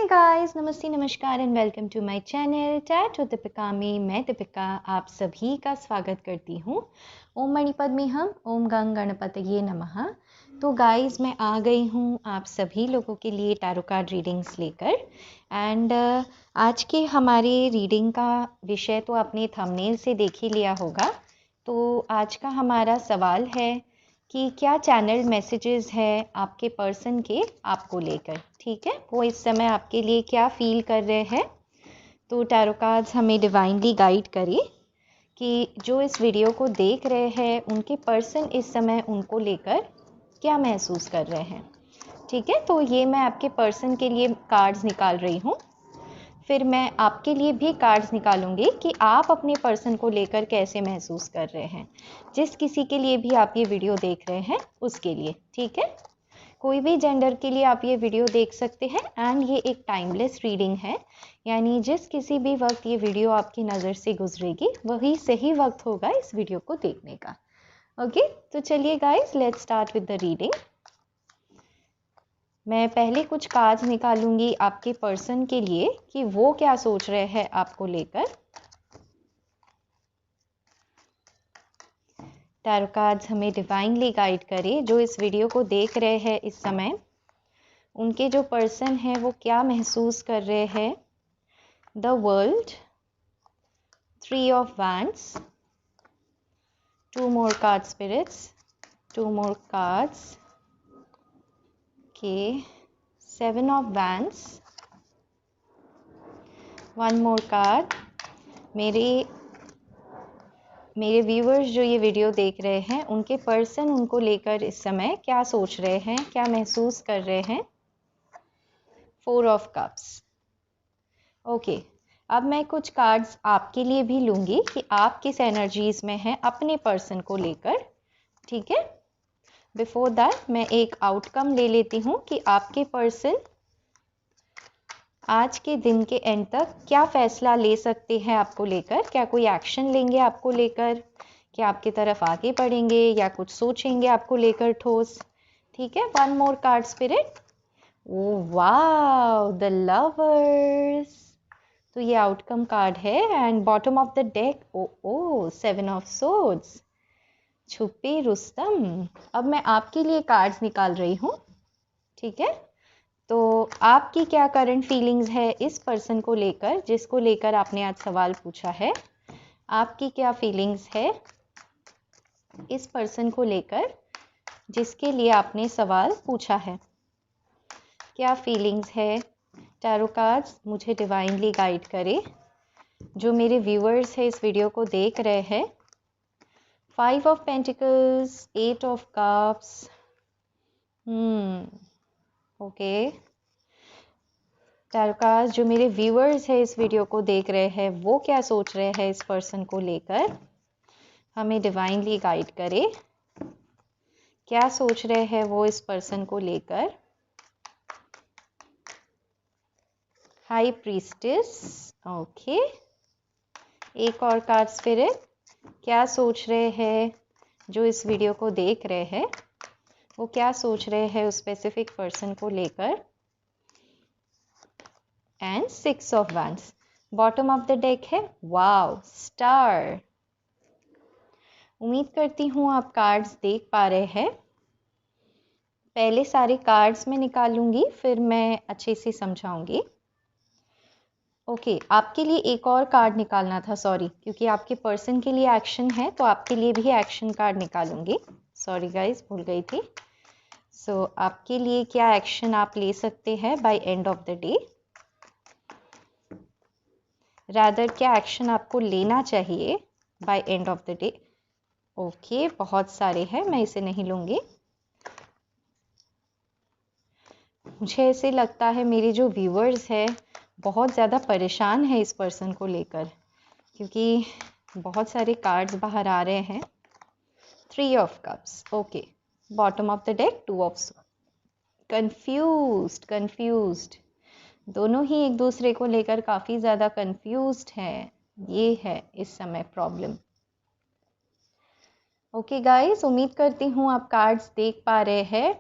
हे guys, नमस्ते, नमस्कार and welcome to my channel that with Deepika में। मैं दीपिका आप सभी का स्वागत करती हूँ। ओम मणिपद्मेहम, ओम गंग गणपतये नमः। तो गाइस, मैं आ गई हूँ आप सभी लोगों के लिए टैरो कार्ड रीडिंग्स लेकर। एंड आज के हमारे रीडिंग का विषय तो आपने थंबनेल से देख ही लिया होगा। तो आज का हमारा सवाल है कि क्या चैनल मैसेजेस है आपके पर्सन के आपको लेकर, ठीक है, वो इस समय आपके लिए क्या फील कर रहे हैं। तो टैरो कार्ड्स हमें डिवाइनली गाइड करें कि जो इस वीडियो को देख रहे हैं उनके पर्सन इस समय उनको लेकर क्या महसूस कर रहे हैं, ठीक है। तो ये मैं आपके पर्सन के लिए कार्ड्स निकाल रही हूँ, फिर मैं आपके लिए भी कार्ड्स निकालूंगी कि आप अपने पर्सन को लेकर कैसे महसूस कर रहे हैं, जिस किसी के लिए भी आप ये वीडियो देख रहे हैं उसके लिए, ठीक है। कोई भी जेंडर के लिए आप ये वीडियो देख सकते हैं एंड ये एक टाइमलेस रीडिंग है, यानी जिस किसी भी वक्त ये वीडियो आपकी नज़र से गुजरेगी वही सही वक्त होगा इस वीडियो को देखने का। ओके, तो चलिए guys, let's start with the reading. मैं पहले कुछ कार्ड्स निकालूंगी आपके पर्सन के लिए कि वो क्या सोच रहे हैं आपको लेकर। टैरो कार्ड्स हमें डिवाइनली गाइड करें, जो इस वीडियो को देख रहे हैं इस समय उनके जो पर्सन है वो क्या महसूस कर रहे हैं। The world, 3 of wands, 2 more card spirits, 2 more cards के 7 ऑफ वैंड्स, 1 मोर कार्ड। मेरे व्यूअर्स जो ये वीडियो देख रहे हैं उनके पर्सन उनको लेकर इस समय क्या सोच रहे हैं, क्या महसूस कर रहे हैं। 4 ऑफ कप्स। ओके, अब मैं कुछ कार्ड्स आपके लिए भी लूँगी कि आप किस एनर्जीज में हैं अपने पर्सन को लेकर, ठीक है। बिफोर दैट मैं एक आउटकम ले लेती हूँ कि आपके पर्सन आज के दिन के एंड तक क्या फैसला ले सकते हैं आपको लेकर, क्या कोई एक्शन लेंगे आपको लेकर, क्या आपकी तरफ आगे बढ़ेंगे या कुछ सोचेंगे आपको लेकर ठोस, ठीक है। 1 more card spirit. Oh wow, the lovers. तो ये आउटकम कार्ड है and bottom of the deck, oh 7 of swords, छुपे रुस्तम। अब मैं आपके लिए कार्ड्स निकाल रही हूँ, ठीक है। तो आपकी क्या करंट फीलिंग्स है इस पर्सन को लेकर जिसको लेकर आपने आज सवाल पूछा है। आपकी क्या फीलिंग्स है इस पर्सन को लेकर जिसके लिए आपने सवाल पूछा है, क्या फीलिंग्स है। टैरो कार्ड्स मुझे डिवाइनली गाइड करे, जो मेरे व्यूअर्स है इस वीडियो को देख रहे हैं। 5 of pentacles, 8 of cups. Okay, tarot cards जो मेरे व्यूअर्स है इस वीडियो को देख रहे हैं वो क्या सोच रहे हैं इस पर्सन को लेकर, हमें डिवाइनली गाइड करे, क्या सोच रहे हैं वो इस पर्सन को लेकर। High priestess. ओके, एक और कार्ड स्पिरिट, क्या सोच रहे हैं जो इस वीडियो को देख रहे हैं वो क्या सोच रहे हैं उस स्पेसिफिक पर्सन को लेकर। And 6 of wands, bottom of the deck है वाओ, स्टार। उम्मीद करती हूँ आप कार्ड्स देख पा रहे हैं। पहले सारे कार्ड्स में निकालूंगी फिर मैं अच्छे से समझाऊंगी। ओके, आपके लिए एक और कार्ड निकालना था, सॉरी, क्योंकि आपके पर्सन के लिए एक्शन है तो आपके लिए भी एक्शन कार्ड निकालूंगी। सॉरी गाइस, भूल गई थी। सो आपके लिए क्या एक्शन आप ले सकते हैं by end of the day, rather क्या एक्शन आपको लेना चाहिए by end of the day. Okay, बहुत सारे हैं, मैं इसे नहीं लूँगी। मुझे ऐसे लगता है मेरे जो व्यूअर्स हैं बहुत ज़्यादा परेशान है इस पर्सन को लेकर, क्योंकि बहुत सारे कार्ड्स बाहर आ रहे हैं। 3 of cups. Okay, bottom of the deck 2 of confused. दोनों ही एक दूसरे को लेकर काफ़ी ज़्यादा कंफ्यूज्ड हैं, ये है इस समय प्रॉब्लम। ओके गाइस, उम्मीद करती हूँ आप कार्ड्स देख पा रहे हैं।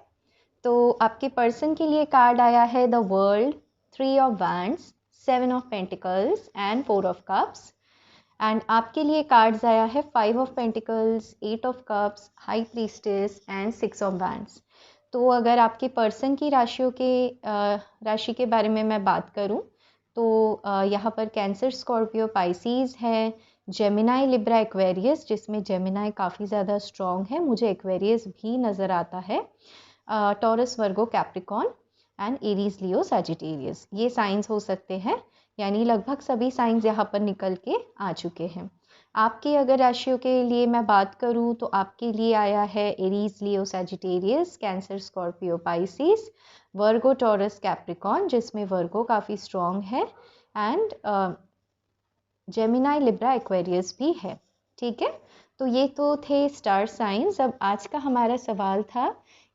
तो आपके पर्सन के लिए कार्ड आया है the world, 3 of wands, 7 of pentacles and 4 of cups. And आपके लिए कार्ड्स आया है 5 of pentacles, 8 of cups, high priestess and 6 of wands. तो अगर आपके पर्सन की राशि के बारे में मैं बात करूं तो यहाँ पर कैंसर, स्कॉर्पियो, पाइसीज है, जेमिनाई, लिब्रा, एक्वेरियस, जिसमें जेमिनाई काफ़ी ज़्यादा स्ट्रॉन्ग है, मुझे एक्वेरियस भी नज़र आता है, taurus, Virgo, Capricorn and Aries, Leo, Sagittarius. ये साइंस हो सकते हैं, यानी लगभग सभी साइंस यहाँ पर निकल के आ चुके हैं। आपकी अगर राशियों के लिए मैं बात करूँ तो आपके लिए आया है एरीज, लियो, सैजिटेरियस, कैंसर, स्कॉर्पियो, पाइसीज, वर्गो, टॉरस, कैप्रिकॉन, जिसमें वर्गो काफ़ी स्ट्रॉन्ग है, एंड जेमिनाई, लिब्रा, एक्वेरियस भी है। ठीक है, तो ये तो थे स्टार साइंस। अब आज का हमारा सवाल था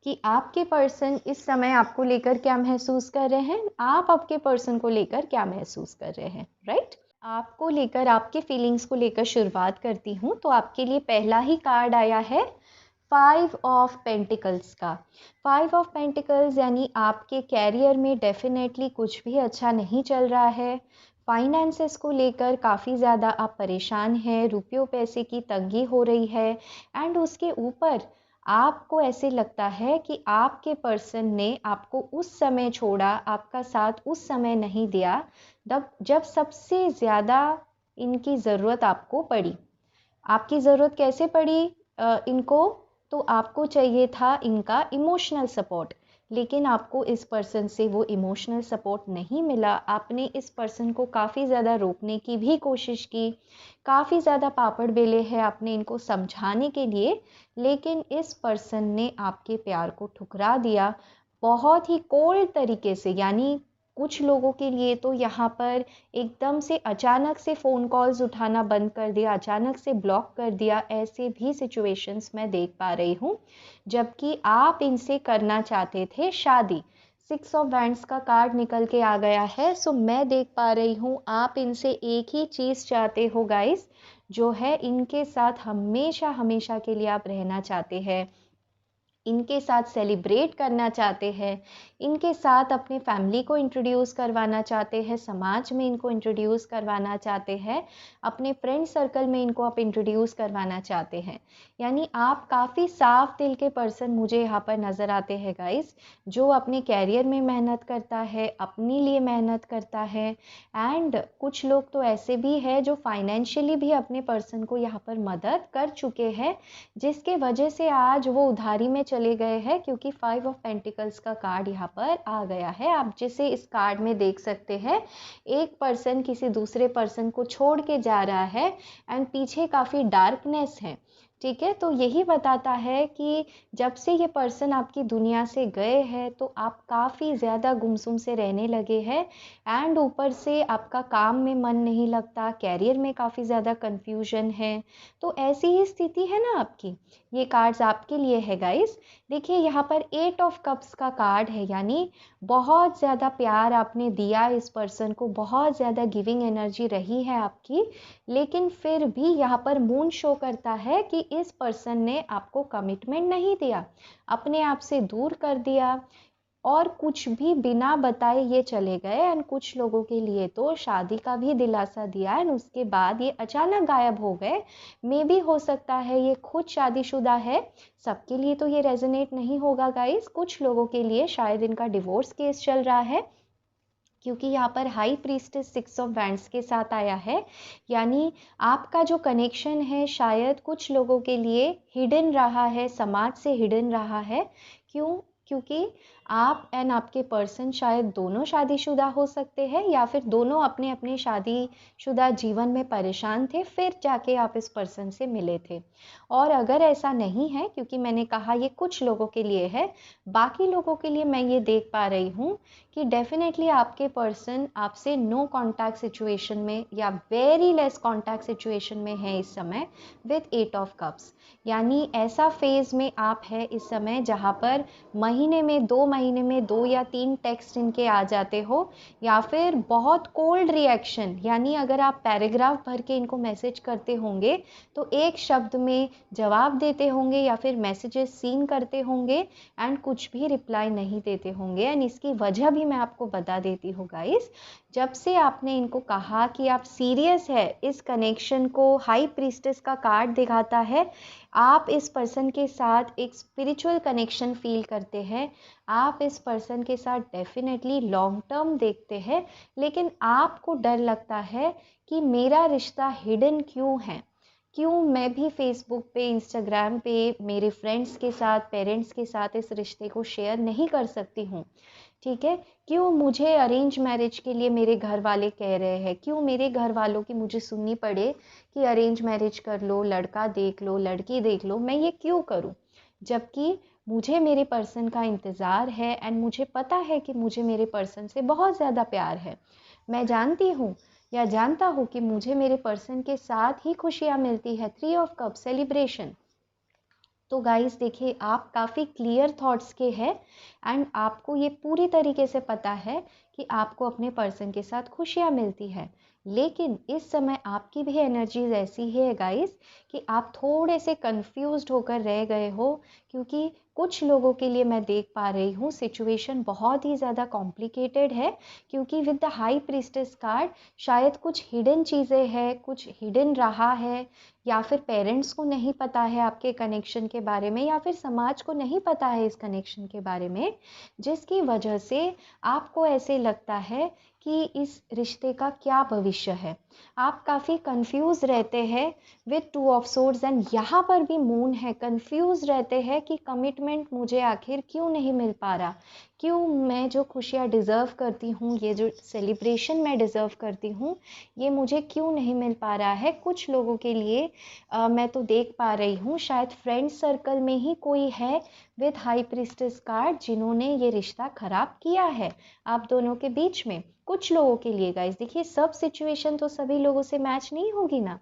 कि आपके पर्सन इस समय आपको लेकर क्या महसूस कर रहे हैं, आप आपके पर्सन को लेकर क्या महसूस कर रहे हैं, राइट? आपको लेकर, आपके फीलिंग्स को लेकर शुरुआत करती हूँ। तो आपके लिए पहला ही कार्ड आया है 5 ऑफ पेंटिकल्स का। 5 ऑफ पेंटिकल्स यानी आपके कैरियर में डेफिनेटली कुछ भी अच्छा नहीं चल रहा है। फाइनेंसेस को लेकर काफ़ी ज़्यादा आप परेशान हैं, रुपयों पैसे की तंगी हो रही है, एंड उसके ऊपर आपको ऐसे लगता है कि आपके पर्सन ने आपको उस समय छोड़ा, आपका साथ उस समय नहीं दिया जब सबसे ज़्यादा इनकी ज़रूरत आपको पड़ी। आपकी ज़रूरत कैसे पड़ी इनको? तो आपको चाहिए था इनका इमोशनल सपोर्ट, लेकिन आपको इस पर्सन से वो इमोशनल सपोर्ट नहीं मिला। आपने इस पर्सन को काफ़ी ज़्यादा रोकने की भी कोशिश की, काफ़ी ज़्यादा पापड़ बेले हैं आपने इनको समझाने के लिए, लेकिन इस पर्सन ने आपके प्यार को ठुकरा दिया बहुत ही कोल्ड तरीके से। यानी कुछ लोगों के लिए तो यहाँ पर एकदम से अचानक से फ़ोन कॉल्स उठाना बंद कर दिया, अचानक से ब्लॉक कर दिया, ऐसे भी सिचुएशंस मैं देख पा रही हूँ। जबकि आप इनसे करना चाहते थे शादी। 6 ऑफ वैंड्स का कार्ड निकल के आ गया है। सो मैं देख पा रही हूँ आप इनसे एक ही चीज़ चाहते हो गाइस, जो है इनके साथ हमेशा हमेशा के लिए आप रहना चाहते हैं, इनके साथ सेलिब्रेट करना चाहते हैं, इनके साथ अपने फैमिली को इंट्रोड्यूस करवाना चाहते हैं, समाज में इनको इंट्रोड्यूस करवाना चाहते हैं, अपने फ्रेंड सर्कल में इनको आप इंट्रोड्यूस करवाना चाहते हैं। यानी आप काफ़ी साफ दिल के पर्सन मुझे यहाँ पर नज़र आते हैं गाइस, जो अपने कैरियर में मेहनत करता है, अपने लिए मेहनत करता है, एंड कुछ लोग तो ऐसे भी हैं जो फाइनेंशियली भी अपने पर्सन को यहाँ पर मदद कर चुके हैं, जिसके वजह से आज वो उधारी में चले गए हैं, क्योंकि 5 ऑफ पेंटिकल्स का कार्ड यहाँ पर आ गया है। आप जिसे इस कार्ड में देख सकते हैं, एक पर्सन किसी दूसरे पर्सन को छोड़ के जा रहा है, एंड पीछे काफ़ी डार्कनेस है। ठीक है, तो यही बताता है कि जब से ये पर्सन आपकी दुनिया से गए हैं तो आप काफ़ी ज़्यादा गुमसुम से रहने लगे हैं, एंड ऊपर से आपका काम में मन नहीं लगता, कैरियर में काफ़ी ज़्यादा कंफ्यूजन है। तो ऐसी ही स्थिति है ना आपकी। ये कार्ड्स आपके लिए है गाइस। देखिए यहाँ पर 8 ऑफ कप्स का कार्ड है, यानी बहुत ज़्यादा प्यार आपने दिया इस पर्सन को, बहुत ज़्यादा गिविंग एनर्जी रही है आपकी, लेकिन फिर भी यहाँ पर मून शो करता है कि इस पर्सन ने आपको कमिटमेंट नहीं दिया, अपने आप से दूर कर दिया, और कुछ भी बिना बताए ये चले गए। एंड कुछ लोगों के लिए तो शादी का भी दिलासा दिया एंड उसके बाद ये अचानक गायब हो गए। मे भी हो सकता है ये खुद शादीशुदा है, सबके लिए तो ये रेजोनेट नहीं होगा गाइस। कुछ लोगों के लिए शायद इनका डिवोर्स केस चल रहा है, क्योंकि यहाँ पर हाई प्रीस्टेस 6 ऑफ वैंड्स के साथ आया है। यानी आपका जो कनेक्शन है शायद कुछ लोगों के लिए हिडन रहा है, समाज से हिडन रहा है। क्यों? क्योंकि आप एंड आपके पर्सन शायद दोनों शादीशुदा हो सकते हैं, या फिर दोनों अपने अपने शादीशुदा जीवन में परेशान थे, फिर जाके आप इस पर्सन से मिले थे। और अगर ऐसा नहीं है, क्योंकि मैंने कहा ये कुछ लोगों के लिए है, बाकी लोगों के लिए मैं ये देख पा रही हूँ कि डेफिनेटली आपके पर्सन आपसे नो कॉन्टैक्ट सिचुएशन में या वेरी लेस कॉन्टैक्ट सिचुएशन में है इस समय विथ 8 ऑफ कप्स। यानी ऐसा फेज में आप है इस समय जहाँ पर महीने में 2 महीने में 2 या 3 टेक्स्ट इनके आ जाते हो, या फिर बहुत कोल्ड रिएक्शन, यानी अगर आप पैराग्राफ भर के इनको मैसेज करते होंगे तो एक शब्द में जवाब देते होंगे या फिर मैसेजेस सीन करते होंगे एंड कुछ भी रिप्लाई नहीं देते होंगे। एंड इसकी वजह भी मैं आपको बता देती हूँ गाइस। जब से आपने इनको कहा कि आप सीरियस है इस कनेक्शन को, हाई प्रीस्टेस का कार्ड दिखाता है, आप इस पर्सन के साथ एक स्पिरिचुअल कनेक्शन फील करते हैं, आप इस पर्सन के साथ डेफिनेटली लॉन्ग टर्म देखते हैं, लेकिन आपको डर लगता है कि मेरा रिश्ता हिडन क्यों है, क्यों मैं भी फेसबुक पे, इंस्टाग्राम पे मेरे फ्रेंड्स के साथ, पेरेंट्स के साथ इस रिश्ते को शेयर नहीं कर सकती हूँ, ठीक है, क्यों मुझे अरेंज मैरिज के लिए मेरे घर वाले कह रहे हैं, क्यों मेरे घर वालों की मुझे सुननी पड़े कि अरेंज मैरिज कर लो, लड़का देख लो, लड़की देख लो, मैं ये क्यों करूं, जबकि मुझे मेरे पर्सन का इंतज़ार है एंड मुझे पता है कि मुझे मेरे पर्सन से बहुत ज़्यादा प्यार है। मैं जानती हूँ या जानता हूँ कि मुझे मेरे पर्सन के साथ ही खुशियाँ मिलती है। 3 ऑफ कप सेलिब्रेशन। तो गाइस देखिए, आप काफ़ी क्लियर थॉट्स के हैं एंड आपको ये पूरी तरीके से पता है कि आपको अपने पर्सन के साथ खुशियाँ मिलती है, लेकिन इस समय आपकी भी एनर्जीज ऐसी है गाइस कि आप थोड़े से कंफ्यूज्ड होकर रह गए हो, क्योंकि कुछ लोगों के लिए मैं देख पा रही हूँ सिचुएशन बहुत ही ज़्यादा कॉम्प्लिकेटेड है, क्योंकि with the high priestess card शायद कुछ हिडन चीज़ें हैं, कुछ हिडन रहा है, या फिर पेरेंट्स को नहीं पता है आपके कनेक्शन के बारे में, या फिर समाज को नहीं पता है इस कनेक्शन के बारे में, जिसकी वजह से आपको ऐसे लगता है कि इस रिश्ते का क्या भविष्य है। आप काफ़ी कंफ्यूज रहते हैं विद 2 ऑफ सोर्ड्स एंड यहाँ पर भी मून है। कंफ्यूज रहते हैं कि कमिटमेंट मुझे आखिर क्यों नहीं मिल पा रहा, क्यों मैं जो खुशियाँ डिज़र्व करती हूँ, ये जो सेलिब्रेशन मैं डिज़र्व करती हूँ, ये मुझे क्यों नहीं मिल पा रहा है। कुछ लोगों के लिए मैं तो देख पा रही हूँ शायद फ्रेंड सर्कल में ही कोई है विद हाई प्रीस्टेस कार्ड जिन्होंने ये रिश्ता खराब किया है आप दोनों के बीच में। कुछ लोगों के लिए गाइस, देखिए सब सिचुएशन तो सभी लोगों से मैच नहीं होगी ना,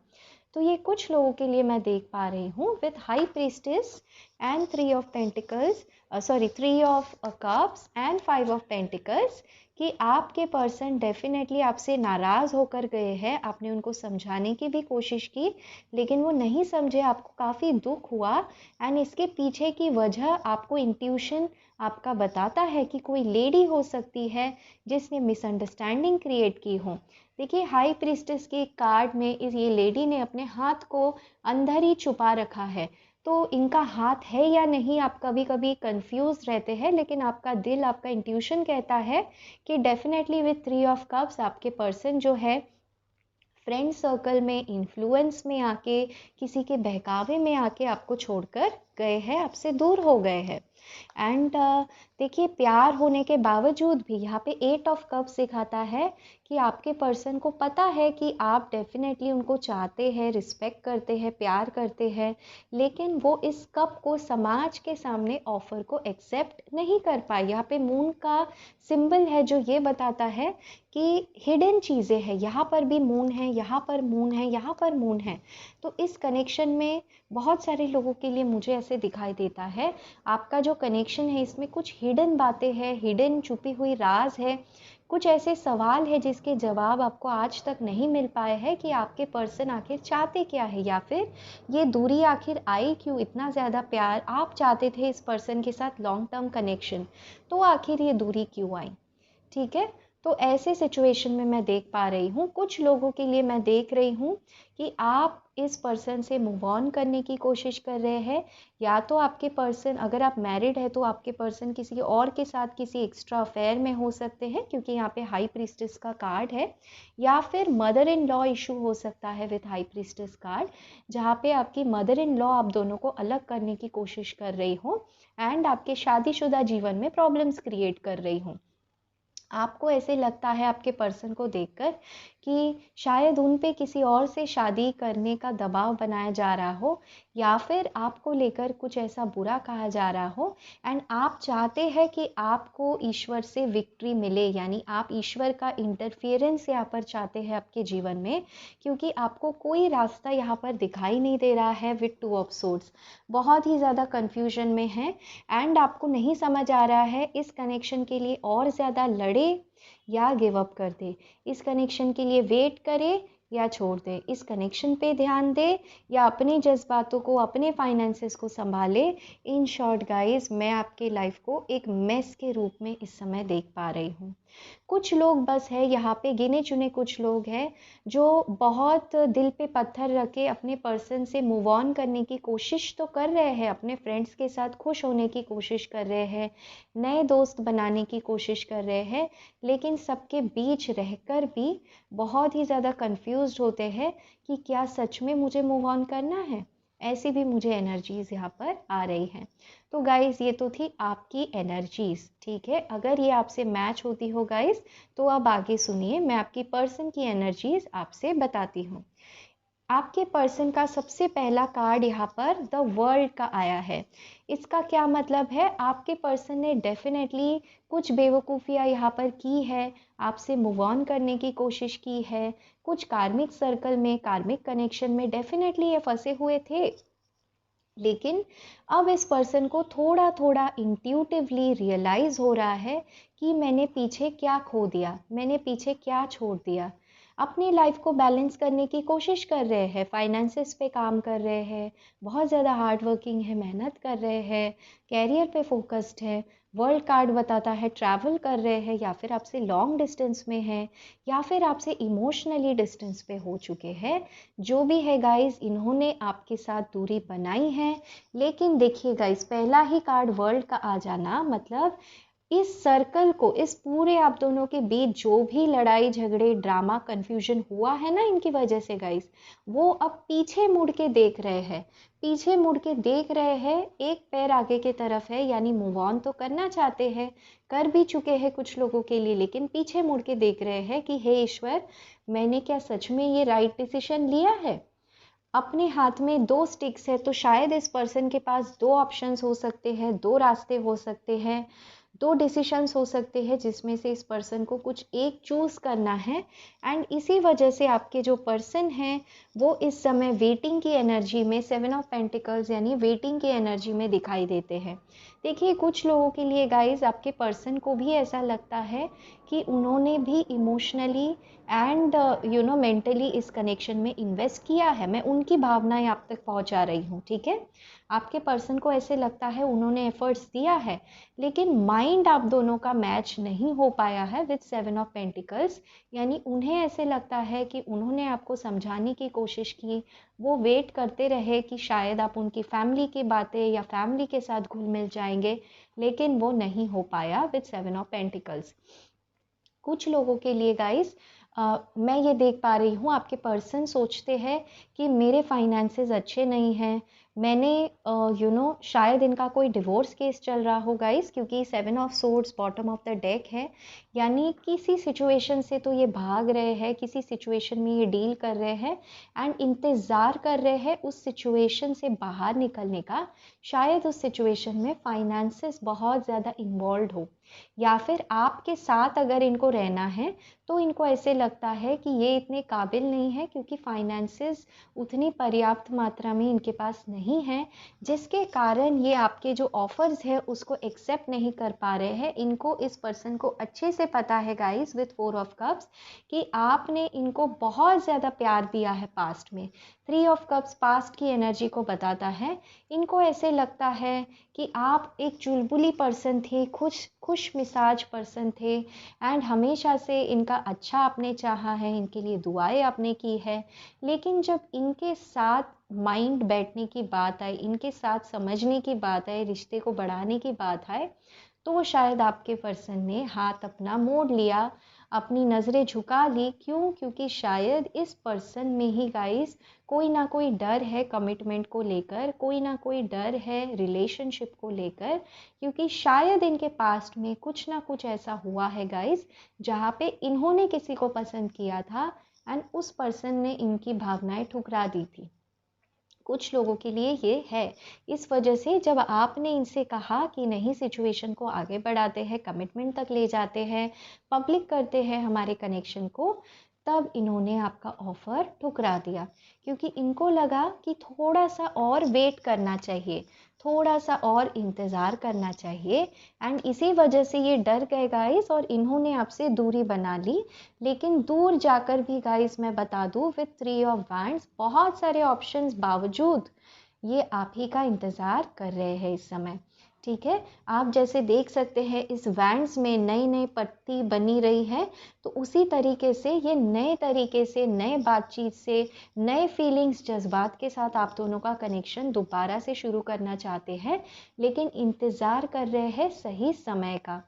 तो ये कुछ लोगों के लिए मैं देख पा रही हूँ with high priestess and 3 of pentacles, sorry 3 of cups and 5 of pentacles, कि आपके पर्सन डेफिनेटली आपसे नाराज़ होकर गए हैं। आपने उनको समझाने की भी कोशिश की लेकिन वो नहीं समझे, आपको काफ़ी दुख हुआ एंड इसके पीछे की वजह आपको इंट्यूशन आपका बताता है कि कोई लेडी हो सकती है जिसने मिसअंडरस्टैंडिंग क्रिएट की हो। देखिए हाई प्रीस्टेस के कार्ड में इस ये लेडी ने अपने हाथ को अंदर ही छुपा रखा है, तो इनका हाथ है या नहीं आप कभी कभी कंफ्यूज रहते हैं, लेकिन आपका दिल, आपका इंट्यूशन कहता है कि डेफिनेटली विथ 3 ऑफ कप्स आपके पर्सन जो है फ्रेंड सर्कल में, इन्फ्लुएंस में आके, किसी के बहकावे में आके आपको छोड़कर गए हैं, आपसे दूर हो गए हैं। एंड देखिए प्यार होने के बावजूद भी यहाँ पे 8 ऑफ कप्स दिखाता है कि आपके पर्सन को पता है कि आप डेफिनेटली उनको चाहते हैं, रिस्पेक्ट करते हैं, प्यार करते हैं, लेकिन वो इस कप को समाज के सामने ऑफर को एक्सेप्ट नहीं कर पाए। यहाँ पे मून का सिंबल है जो ये बताता है कि हिडन चीज़ें हैं, यहाँ पर भी मून है, यहाँ पर मून है, यहाँ पर मून है। तो इस कनेक्शन में बहुत सारे लोगों के लिए मुझे ऐसे दिखाई देता है आपका जो कनेक्शन है इसमें कुछ हिडन बातें हैं, हिडन छुपी हुई राज है, कुछ ऐसे सवाल है जिसके जवाब आपको आज तक नहीं मिल पाए हैं कि आपके पर्सन आखिर चाहते क्या है, या फिर ये दूरी आखिर आई क्यों, इतना ज़्यादा प्यार आप चाहते थे इस पर्सन के साथ, लॉन्ग टर्म कनेक्शन, तो आखिर ये दूरी क्यों आई। ठीक है, तो ऐसे सिचुएशन में मैं देख पा रही हूँ कुछ लोगों के लिए, मैं देख रही हूँ कि आप इस पर्सन से मूव ऑन करने की कोशिश कर रहे हैं, या तो आपके पर्सन, अगर आप मैरिड है तो आपके पर्सन किसी और के साथ किसी एक्स्ट्रा अफेयर में हो सकते हैं क्योंकि यहाँ पे हाई प्रीस्टेस का कार्ड है, या फिर मदर इन लॉ इशू हो सकता है विथ हाई प्रीस्टेस कार्ड, जहाँ पे आपकी मदर इन लॉ आप दोनों को अलग करने की कोशिश कर रही हो एंड आपके शादीशुदा जीवन में प्रॉब्लम्स क्रिएट कर रही हूँ। आपको ऐसे लगता है आपके पर्सन को देखकर कि शायद उन पे किसी और से शादी करने का दबाव बनाया जा रहा हो, या फिर आपको लेकर कुछ ऐसा बुरा कहा जा रहा हो, एंड आप चाहते हैं कि आपको ईश्वर से विक्ट्री मिले, यानी आप ईश्वर का इंटरफियरेंस यहाँ पर चाहते हैं आपके जीवन में, क्योंकि आपको कोई रास्ता यहाँ पर दिखाई नहीं दे रहा है। विद टू ऑफ सोर्ड्स बहुत ही ज़्यादा कन्फ्यूजन में है, एंड आपको नहीं समझ आ रहा है इस कनेक्शन के लिए और ज़्यादा लड़े या गिव अप कर दे, इस कनेक्शन के लिए वेट करे या छोड़ दे, इस कनेक्शन पे ध्यान दे या अपने जज्बातों को, अपने फाइनेंसेस को संभाले। इन शॉर्ट गाइस, मैं आपके लाइफ को एक मेस के रूप में इस समय देख पा रही हूँ। कुछ लोग बस है यहाँ पे, गिने चुने कुछ लोग हैं जो बहुत दिल पे पत्थर रख के अपने पर्सन से मूव ऑन करने की कोशिश तो कर रहे हैं, अपने फ्रेंड्स के साथ खुश होने की कोशिश कर रहे हैं, नए दोस्त बनाने की कोशिश कर रहे हैं, लेकिन सबके बीच रहकर भी बहुत ही ज़्यादा कंफ्यूज्ड होते हैं कि क्या सच में मुझे मूव ऑन करना है। ऐसी भी मुझे एनर्जीज़ यहाँ पर आ रही हैं। तो गाइस, ये तो थी आपकी एनर्जीज़, ठीक है। अगर ये आपसे मैच होती हो गाइस, तो अब आगे सुनिए, मैं आपकी पर्सन की एनर्जीज़ आपसे बताती हूँ। आपके पर्सन का सबसे पहला कार्ड यहाँ पर द वर्ल्ड का आया है। इसका क्या मतलब है? आपके पर्सन ने डेफिनेटली कुछ बेवकूफ़ियाँ यहाँ पर की है, आपसे मूव ऑन करने की कोशिश की है, कुछ कार्मिक सर्कल में, कार्मिक कनेक्शन में डेफिनेटली ये फंसे हुए थे, लेकिन अब इस पर्सन को थोड़ा थोड़ा इंट्यूटिवली रियलाइज़ हो रहा है कि मैंने पीछे क्या खो दिया, मैंने पीछे क्या छोड़ दिया। अपनी लाइफ को बैलेंस करने की कोशिश कर रहे हैं, फाइनेंसेस पे काम कर रहे हैं, बहुत ज़्यादा हार्ड वर्किंग है, मेहनत कर रहे हैं, कैरियर पे फोकस्ड है। वर्ल्ड कार्ड बताता है ट्रैवल कर रहे हैं, या फिर आपसे लॉन्ग डिस्टेंस में है, या फिर आपसे इमोशनली डिस्टेंस पे हो चुके हैं। जो भी है गाइस, इन्होंने आपके साथ दूरी बनाई है। लेकिन देखिए गाइस, पहला ही कार्ड वर्ल्ड का आ जाना मतलब इस सर्कल को, इस पूरे आप दोनों के बीच जो भी लड़ाई झगड़े ड्रामा कंफ्यूजन हुआ है ना इनकी वजह से गाइस, वो अब पीछे मुड़ के देख रहे हैं, पीछे मुड़ के देख रहे हैं। एक पैर आगे की तरफ है, यानी मूव ऑन तो करना चाहते हैं, कर भी चुके हैं कुछ लोगों के लिए, लेकिन पीछे मुड़ के देख रहे हैं कि हे ईश्वर, मैंने क्या सच में ये राइट डिसीजन लिया है। अपने हाथ में दो स्टिक्स है, तो शायद इस पर्सन के पास दो ऑप्शंस हो सकते हैं, दो रास्ते हो सकते हैं, दो डिसीशंस हो सकते हैं, जिसमें से इस पर्सन को कुछ एक चूज़ करना है। एंड इसी वजह से आपके जो पर्सन हैं वो इस समय वेटिंग की एनर्जी में, 7 ऑफ पेंटिकल्स यानी वेटिंग की एनर्जी में दिखाई देते हैं। देखिए, कुछ लोगों के लिए गाइज, आपके पर्सन को भी ऐसा लगता है कि उन्होंने भी इमोशनली एंड मेंटली इस कनेक्शन में इन्वेस्ट किया है। मैं उनकी भावनाएं आप तक पहुंचा रही हूँ, ठीक है। आपके पर्सन को ऐसे लगता है उन्होंने एफर्ट्स दिया है, लेकिन माइंड आप दोनों का मैच नहीं हो पाया है विद 7 ऑफ पेंटिकल्स, यानी उन्हें ऐसे लगता है कि उन्होंने आपको समझाने की कोशिश की, वो वेट करते रहे कि शायद आप उनकी फैमिली की बातें या फैमिली के साथ घुल मिल जाएंगे, लेकिन वो नहीं हो पाया विद 7 ऑफ पेंटिकल्स। कुछ लोगों के लिए गाइस, मैं ये देख पा रही हूँ, आपके पर्सन सोचते हैं कि मेरे फाइनेंसेस अच्छे नहीं हैं, मैंने शायद इनका कोई डिवोर्स केस चल रहा हो गाइस, क्योंकि 7 of swords bottom of the deck है, यानी किसी सिचुएशन से तो ये भाग रहे हैं, किसी सिचुएशन में ये डील कर रहे हैं एंड इंतज़ार कर रहे हैं उस सिचुएशन से बाहर निकलने का। शायद उस सिचुएशन में फाइनेंसेस बहुत ज़्यादा इन्वॉल्व हो, या फिर आपके साथ अगर इनको रहना है तो इनको ऐसे लगता है कि ये इतने काबिल नहीं है, क्योंकि फाइनेंसेस उतनी पर्याप्त मात्रा में इनके पास नहीं है, जिसके कारण ये आपके जो ऑफर्स है उसको एक्सेप्ट नहीं कर पा रहे हैं। इनको, इस पर्सन को अच्छे से पता है गाइस विद 4 ऑफ कप्स कि आपने इनको बहुत ज़्यादा प्यार दिया है पास्ट में। 3 ऑफ कप्स पास्ट की एनर्जी को बताता है। इनको ऐसे लगता है कि आप एक चुलबुली पर्सन थे, खुश मिजाज पर्सन थे, एंड हमेशा से इनका अच्छा आपने चाहा है, इनके लिए दुआएं आपने की है। लेकिन जब इनके साथ माइंड बैठने की बात आई, इनके साथ समझने की बात आई, रिश्ते को बढ़ाने की बात आए, तो शायद आपके पर्सन ने हाथ अपना मोड़ लिया, अपनी नज़रें झुका ली। क्यों? क्योंकि शायद इस पर्सन में ही गाइस कोई ना कोई डर है कमिटमेंट को लेकर, कोई ना कोई डर है रिलेशनशिप को लेकर, क्योंकि शायद इनके पास्ट में कुछ ना कुछ ऐसा हुआ है गाइस जहाँ पे इन्होंने किसी को पसंद किया था एंड उस पर्सन ने इनकी भावनाएं ठुकरा दी थी। कुछ लोगों के लिए ये है। इस वजह से जब आपने इनसे कहा कि नहीं, सिचुएशन को आगे बढ़ाते हैं, कमिटमेंट तक ले जाते हैं, पब्लिक करते हैं हमारे कनेक्शन को, तब इन्होंने आपका ऑफ़र ठुकरा दिया, क्योंकि इनको लगा कि थोड़ा सा और वेट करना चाहिए, थोड़ा सा और इंतज़ार करना चाहिए एंड इसी वजह से ये डर गए गाइस और इन्होंने आपसे दूरी बना ली। लेकिन दूर जाकर भी गाइस मैं बता दूँ, विथ 3 ऑफ वैंड्स बहुत सारे ऑप्शंस बावजूद ये आप ही का इंतज़ार कर रहे हैं इस समय। ठीक है, आप जैसे देख सकते हैं इस वैंड्स में नई नई पट्टी बनी रही है, तो उसी तरीके से ये नए तरीके से, नए बातचीत से, नए फीलिंग्स, जज्बात के साथ आप दोनों का कनेक्शन दोबारा से शुरू करना चाहते हैं, लेकिन इंतज़ार कर रहे हैं सही समय का।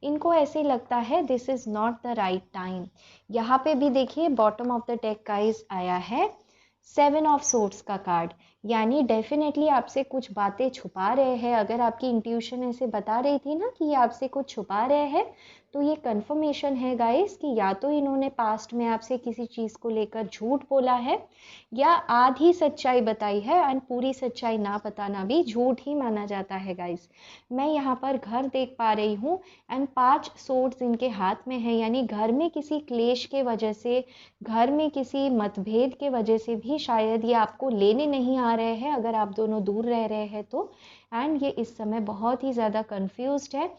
इनको ऐसे लगता है this is not the right time. यहाँ पे भी देखिए bottom of the deck guys आया है 7 ऑफ सोर्ड्स का कार्ड, यानी डेफिनेटली आपसे कुछ बातें छुपा रहे हैं। अगर आपकी इंट्यूशन ऐसे बता रही थी ना कि ये आपसे कुछ छुपा रहे हैं, तो ये कंफर्मेशन है गाइस कि या तो इन्होंने पास्ट में आपसे किसी चीज़ को लेकर झूठ बोला है या आधी सच्चाई बताई है, एंड पूरी सच्चाई ना बताना भी झूठ ही माना जाता है गाइस। मैं यहाँ पर घर देख पा रही हूँ एंड 5 सोर्ड्स इनके हाथ में है, यानी घर में किसी क्लेश के वजह से, घर में किसी मतभेद के वजह से भी शायद ये आपको लेने नहीं आ रहे हैं, अगर आप दोनों दूर रह रहे हैं तो। एंड ये इस समय बहुत ही ज़्यादा कंफ्यूज्ड है,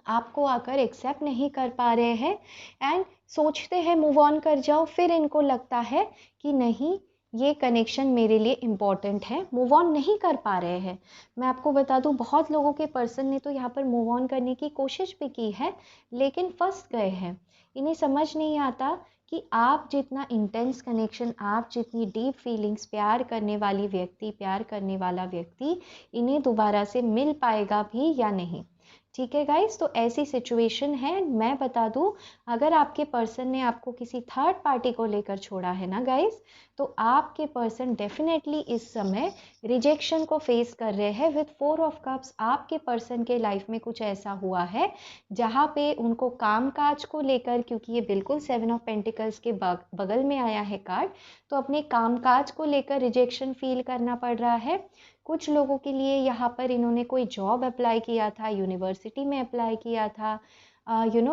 आपको आकर एक्सेप्ट नहीं कर पा रहे हैं एंड सोचते हैं मूव ऑन कर जाओ, फिर इनको लगता है कि नहीं, ये कनेक्शन मेरे लिए इम्पॉर्टेंट है, मूव ऑन नहीं कर पा रहे हैं। मैं आपको बता दूं, बहुत लोगों के पर्सन ने तो यहाँ पर मूव ऑन करने की कोशिश भी की है, लेकिन फंस गए हैं। इन्हें समझ नहीं आता कि आप जितना इंटेंस कनेक्शन, आप जितनी डीप फीलिंग्स, प्यार करने वाली व्यक्ति, प्यार करने वाला व्यक्ति इन्हें दोबारा से मिल पाएगा भी या नहीं। ठीक है गाइस, तो ऐसी सिचुएशन है। मैं बता दूं, अगर आपके पर्सन ने आपको किसी थर्ड पार्टी को लेकर छोड़ा है ना गाइस, तो आपके पर्सन डेफिनेटली इस समय रिजेक्शन को फेस कर रहे हैं विथ 4 ऑफ कप्स। आपके पर्सन के लाइफ में कुछ ऐसा हुआ है जहाँ पे उनको काम काज को लेकर, क्योंकि ये बिल्कुल 7 ऑफ पेंटिकल्स के बगल में आया है कार्ड, तो अपने काम काज को लेकर रिजेक्शन फील करना पड़ रहा है। कुछ लोगों के लिए यहाँ पर इन्होंने कोई जॉब अप्लाई किया था, यूनिवर्सिटी में अप्लाई किया था,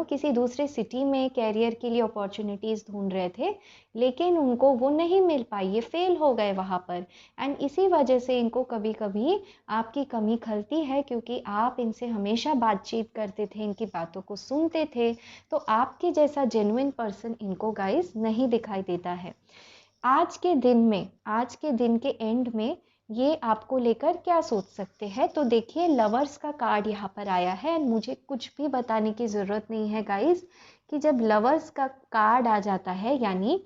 किसी दूसरे सिटी में कैरियर के लिए अपॉर्चुनिटीज़ ढूंढ रहे थे, लेकिन उनको वो नहीं मिल पाई, ये फेल हो गए वहाँ पर। एंड इसी वजह से इनको कभी कभी आपकी कमी खलती है, क्योंकि आप इनसे हमेशा बातचीत करते थे, इनकी बातों को सुनते थे, तो आपके जैसा जेन्युइन पर्सन इनको गाइस नहीं दिखाई देता है। आज के दिन में, आज के दिन के एंड में ये आपको लेकर क्या सोच सकते हैं, तो देखिए लवर्स का कार्ड यहाँ पर आया है एंड मुझे कुछ भी बताने की ज़रूरत नहीं है गाइस कि जब लवर्स का कार्ड आ जाता है, यानी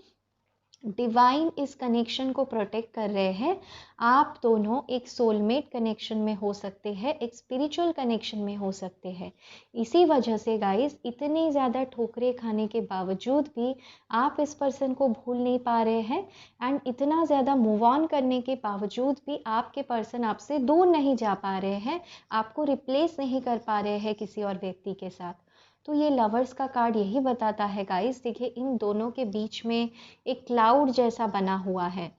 डिवाइन इस कनेक्शन को प्रोटेक्ट कर रहे हैं। आप दोनों एक सोलमेट कनेक्शन में हो सकते हैं, एक स्पिरिचुअल कनेक्शन में हो सकते हैं। इसी वजह से गाइस, इतनी ज़्यादा ठोकरें खाने के बावजूद भी आप इस पर्सन को भूल नहीं पा रहे हैं एंड इतना ज़्यादा मूव ऑन करने के बावजूद भी आपके पर्सन आपसे दूर नहीं जा पा रहे हैं, आपको रिप्लेस नहीं कर पा रहे हैं किसी और व्यक्ति के साथ। तो ये लवर्स का कार्ड यही बताता है गाइस। देखिए, इन दोनों के बीच में एक क्लाउड जैसा बना हुआ है,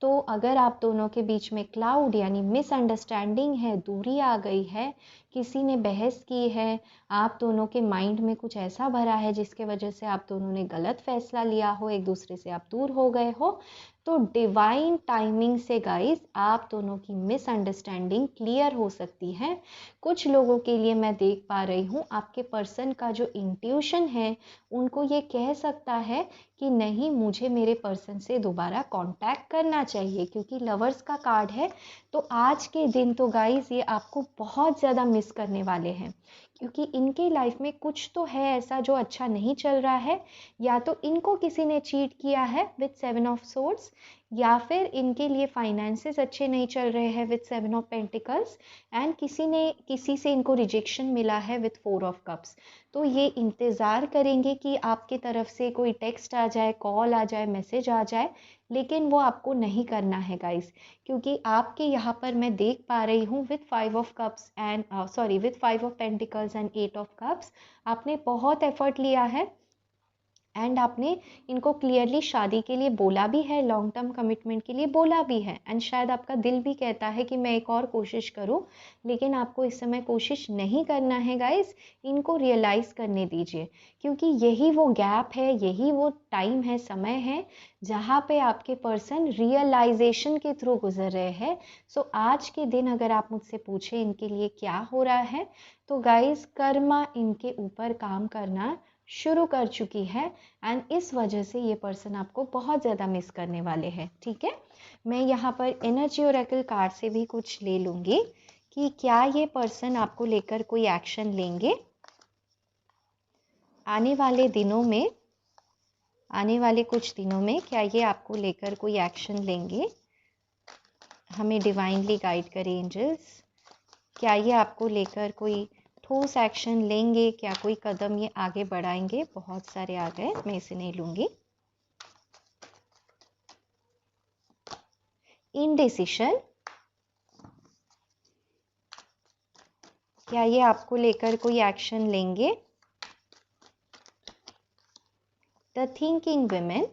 तो अगर आप दोनों के बीच में क्लाउड यानी मिसअंडरस्टैंडिंग है, दूरी आ गई है, किसी ने बहस की है, आप दोनों के माइंड में कुछ ऐसा भरा है जिसके वजह से आप दोनों ने गलत फैसला लिया हो, एक दूसरे से आप दूर हो गए हो, तो डिवाइन टाइमिंग से गाइस आप दोनों की मिसअंडरस्टैंडिंग क्लियर हो सकती है। कुछ लोगों के लिए मैं देख पा रही हूँ, आपके पर्सन का जो इंट्यूशन है उनको ये कह सकता है कि नहीं, मुझे मेरे पर्सन से दोबारा कांटेक्ट करना चाहिए, क्योंकि लवर्स का कार्ड है। तो आज के दिन तो गाइस ये आपको बहुत ज़्यादा मिस करने वाले हैं, क्योंकि इनके लाइफ में कुछ तो है ऐसा जो अच्छा नहीं चल रहा है, या तो इनको किसी ने चीट किया है विथ 7 ऑफ सोर्ड्स, या फिर इनके लिए फाइनेंसेस अच्छे नहीं चल रहे हैं विथ 7 ऑफ पेंटिकल्स, एंड किसी से इनको रिजेक्शन मिला है विथ 4 ऑफ कप्स। तो ये इंतज़ार करेंगे कि आपकी तरफ से कोई टेक्स्ट आ जाए, कॉल आ जाए, मैसेज आ जाए, लेकिन वो आपको नहीं करना है गाइस, क्योंकि आपके यहाँ पर मैं देख पा रही हूँ with 5 of cups and with 5 of pentacles and 8 of cups, आपने बहुत एफर्ट लिया है एंड आपने इनको क्लियरली शादी के लिए बोला भी है, लॉन्ग टर्म कमिटमेंट के लिए बोला भी है, एंड शायद आपका दिल भी कहता है कि मैं एक और कोशिश करूं, लेकिन आपको इस समय कोशिश नहीं करना है गाइस, इनको रियलाइज़ करने दीजिए, क्योंकि यही वो गैप है, यही वो टाइम है, समय है, जहाँ पे आपके पर्सन रियलाइजेशन के थ्रू गुजर रहे हैं। सो आज के दिन अगर आप मुझसे पूछे इनके लिए क्या हो रहा है, तो गाइस कर्मा इनके ऊपर काम करना शुरू कर चुकी है, एंड इस वजह से ये पर्सन आपको बहुत ज़्यादा मिस करने वाले हैं। ठीक है, मैं यहाँ पर एनर्जी ओरेकल कार्ड से भी कुछ ले लूँगी कि क्या ये पर्सन आपको लेकर कोई एक्शन लेंगे आने वाले दिनों में, आने वाले कुछ दिनों में क्या ये आपको लेकर कोई एक्शन लेंगे। हमें डिवाइनली गाइड करें एंजल्स, क्या ये आपको लेकर कोई ठोस एक्शन लेंगे, क्या कोई कदम ये आगे बढ़ाएंगे। बहुत सारे आ गए, मैं इसे नहीं लूँगी। इनडिसिशन, क्या ये आपको लेकर कोई एक्शन लेंगे। द थिंकिंग विमेन,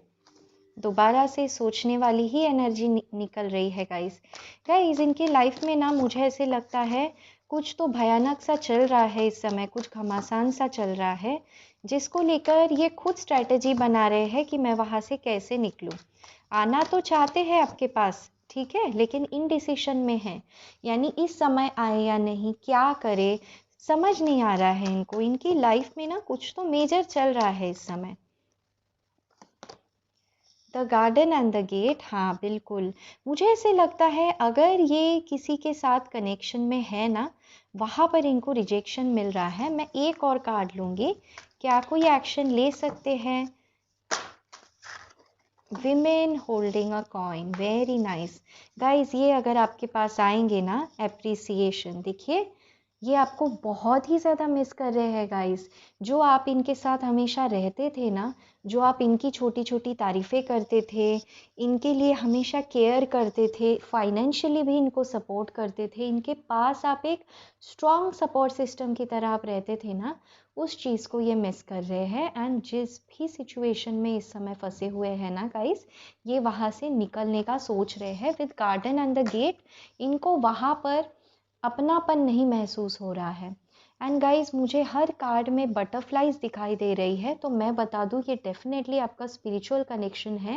दोबारा से सोचने वाली ही एनर्जी निकल रही है गाइस इनकी लाइफ में ना, मुझे ऐसे लगता है कुछ तो भयानक सा चल रहा है इस समय, कुछ घमासान सा चल रहा है, जिसको लेकर ये खुद स्ट्रैटेजी बना रहे हैं कि मैं वहाँ से कैसे निकलूँ। आना तो चाहते हैं आपके पास, ठीक है, लेकिन इनडिसिशन में है, यानी इस समय आए या नहीं, क्या करे समझ नहीं आ रहा है इनको। इनकी लाइफ में ना कुछ तो मेजर चल रहा है इस समय। The garden and the gate, हाँ बिल्कुल, मुझे ऐसे लगता है अगर ये किसी के साथ कनेक्शन में है ना, वहाँ पर इनको रिजेक्शन मिल रहा है। मैं एक और कार्ड लूँगी, क्या कोई एक्शन ले सकते हैं। Women holding a coin, very nice guys, ये अगर आपके पास आएंगे ना, एप्रिसिएशन, देखिए ये आपको बहुत ही ज़्यादा मिस कर रहे हैं गाइस। जो आप इनके साथ हमेशा रहते थे ना, जो आप इनकी छोटी छोटी तारीफ़ें करते थे, इनके लिए हमेशा केयर करते थे, फाइनेंशियली भी इनको सपोर्ट करते थे, इनके पास आप एक स्ट्रॉन्ग सपोर्ट सिस्टम की तरह आप रहते थे ना, उस चीज़ को ये मिस कर रहे हैं। एंड जिस भी सिचुएशन में इस समय फंसे हुए हैं ना गाइस, ये वहाँ से निकलने का सोच रहे हैं। With garden and the gate, इनको वहाँ पर अपनापन नहीं महसूस हो रहा है। एंड गाइस मुझे हर कार्ड में बटरफ्लाइज दिखाई दे रही है, तो मैं बता दूं ये डेफिनेटली आपका स्पिरिचुअल कनेक्शन है,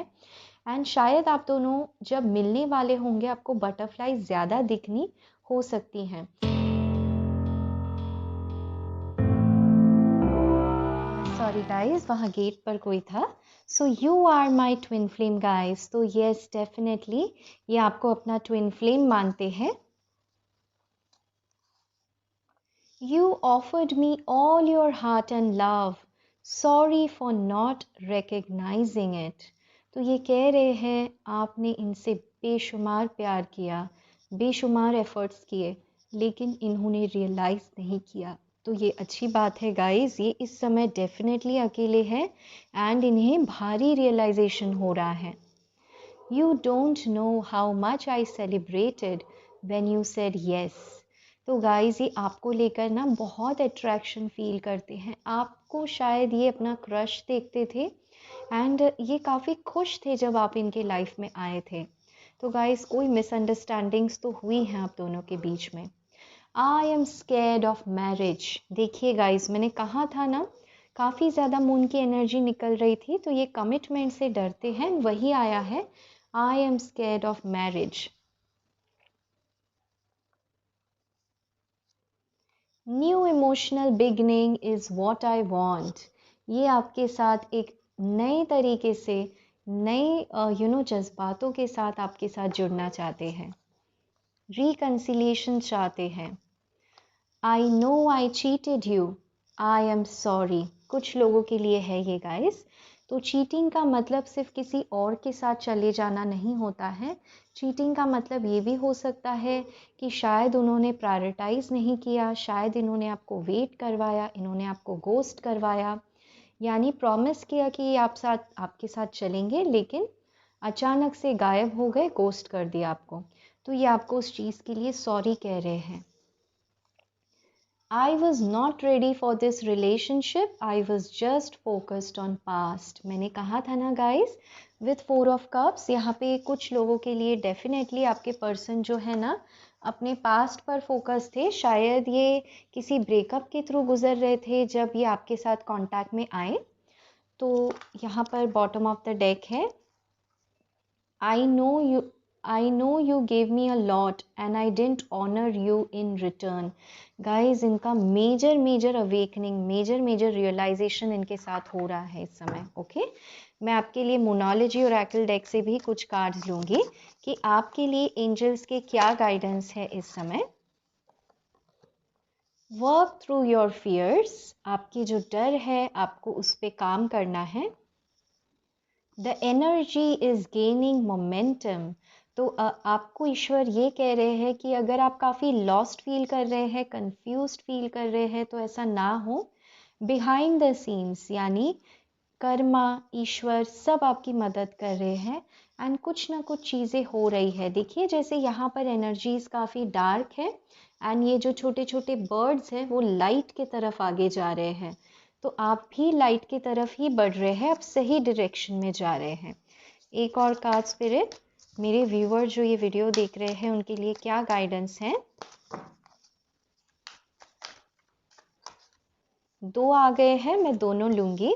एंड शायद आप दोनों जब मिलने वाले होंगे आपको बटरफ्लाइज ज़्यादा दिखनी हो सकती हैं। सॉरी गाइस, वहाँ गेट पर कोई था। So you are my twin flame guys, तो येस डेफिनेटली ये आपको अपना ट्विन फ्लेम मानते हैं। You offered me all your heart and love. Sorry for not recognizing it. तो ये कह रहे हैं आपने इनसे बेशुमार प्यार किया, बेशुमार एफर्ट्स किए, लेकिन इन्होंने रियलाइज़ नहीं किया। तो ये अच्छी बात है गाइस, ये इस समय डेफिनेटली अकेले हैं एंड इन्हें भारी रियलाइजेशन हो रहा है। You don't know how much I celebrated when you said yes. तो गाइस ये आपको लेकर ना बहुत अट्रैक्शन फील करते हैं, आपको शायद ये अपना क्रश देखते थे एंड ये काफ़ी खुश थे जब आप इनके लाइफ में आए थे। तो गाइस कोई मिसअंडरस्टैंडिंग्स तो हुई हैं आप दोनों के बीच में। I am scared of marriage, देखिए गाइस मैंने कहा था ना, काफ़ी ज़्यादा मून की एनर्जी निकल रही थी, तो ये कमिटमेंट से डरते हैं, वही आया है। I am scared of marriage. New emotional beginning is what I want, ये आपके साथ एक नए तरीके से, नए जज्बातों के साथ आपके साथ जुड़ना चाहते हैं, रिकन्सिलिएशन चाहते हैं। I know I cheated you, I am sorry, कुछ लोगों के लिए है ये गाइस। तो चीटिंग का मतलब सिर्फ किसी और के साथ चले जाना नहीं होता है। चीटिंग का मतलब ये भी हो सकता है कि शायद उन्होंने प्रायोरिटाइज नहीं किया, शायद इन्होंने आपको वेट करवाया, इन्होंने आपको गोस्ट करवाया, यानी प्रॉमिस किया कि ये आपके साथ चलेंगे, लेकिन अचानक से गायब हो गए, गोस्ट कर दिया आपको। तो ये आपको उस चीज़ के लिए सॉरी कह रहे हैं। I was not ready for this relationship. I was just focused on past. मैंने कहा था ना गाइस, with 4 of cups यहाँ पे कुछ लोगों के लिए डेफिनेटली आपके पर्सन जो है ना अपने पास्ट पर फोकस थे। शायद ये किसी ब्रेकअप के थ्रू गुजर रहे थे जब ये आपके साथ कांटेक्ट में आए। तो यहाँ पर बॉटम ऑफ द डेक है, I know you gave me a lot and I didn't honor you in return. Guys, इनका मेजर अवेकनिंग, मेजर रियलाइजेशन इनके साथ हो रहा है इस समय। ओके, मैं आपके लिए मोनोलॉजी और ओरेकल डेक से भी कुछ कार्ड्स लूँगी कि आपके लिए एंजल्स के क्या गाइडेंस है इस समय। वर्क थ्रू योर फियर्स, आपकी जो डर है आपको उस पर काम करना है। The energy is gaining momentum, तो आपको ईश्वर ये कह रहे हैं कि अगर आप काफ़ी लॉस्ट फील कर रहे हैं, कंफ्यूज्ड फील कर रहे हैं, तो ऐसा ना हो। बिहाइंड द सीन्स यानी कर्मा, ईश्वर सब आपकी मदद कर रहे हैं एंड कुछ ना कुछ चीज़ें हो रही है। देखिए जैसे यहाँ पर एनर्जीज काफ़ी डार्क है एंड ये जो छोटे छोटे बर्ड्स हैं वो लाइट की तरफ आगे जा रहे हैं। तो आप भी लाइट की तरफ ही बढ़ रहे हैं, आप सही डायरेक्शन में जा रहे हैं। एक और कार्ड स्पिरिट, मेरे व्यूअर जो ये वीडियो देख रहे हैं उनके लिए क्या गाइडेंस है। 2 आ गए हैं, मैं दोनों लूँगी।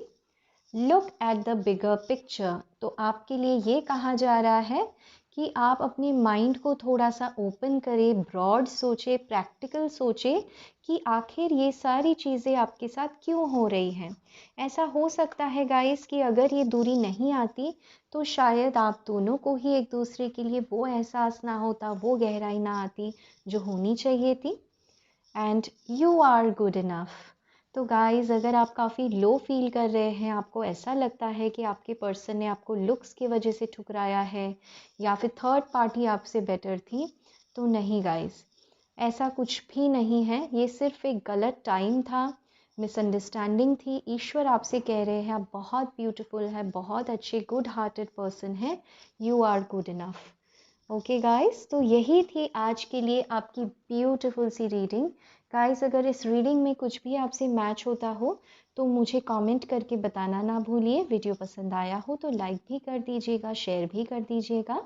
Look at the bigger picture, तो आपके लिए ये कहा जा रहा है कि आप अपने माइंड को थोड़ा सा ओपन करें, ब्रॉड सोचे, प्रैक्टिकल सोचे कि आखिर ये सारी चीज़ें आपके साथ क्यों हो रही हैं। ऐसा हो सकता है गाइस कि अगर ये दूरी नहीं आती तो शायद आप दोनों को ही एक दूसरे के लिए वो एहसास ना होता, वो गहराई ना आती जो होनी चाहिए थी। And you are good enough. तो गाइज़ अगर आप काफ़ी लो फील कर रहे हैं, आपको ऐसा लगता है कि आपके पर्सन ने आपको लुक्स की वजह से ठुकराया है या फिर थर्ड पार्टी आपसे बेटर थी, तो नहीं गाइज़, ऐसा कुछ भी नहीं है। ये सिर्फ एक गलत टाइम था, मिसअंडरस्टैंडिंग थी। ईश्वर आपसे कह रहे हैं आप बहुत ब्यूटीफुल है, बहुत अच्छे गुड हार्टेड पर्सन है, you are good enough. Okay guys, तो यही थी आज के लिए आपकी ब्यूटीफुल सी रीडिंग। गाइस अगर इस रीडिंग में कुछ भी आपसे मैच होता हो तो मुझे कमेंट करके बताना ना भूलिए। वीडियो पसंद आया हो तो लाइक भी कर दीजिएगा, शेयर भी कर दीजिएगा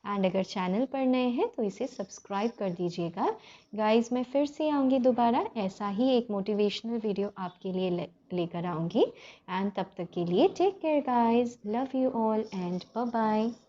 एंड अगर चैनल पर नए हैं तो इसे सब्सक्राइब कर दीजिएगा। गाइस मैं फिर से आऊँगी दोबारा, ऐसा ही एक मोटिवेशनल वीडियो आपके लिए लेकर आऊँगी एंड तब तक के लिए take care guys, love you all and bye bye.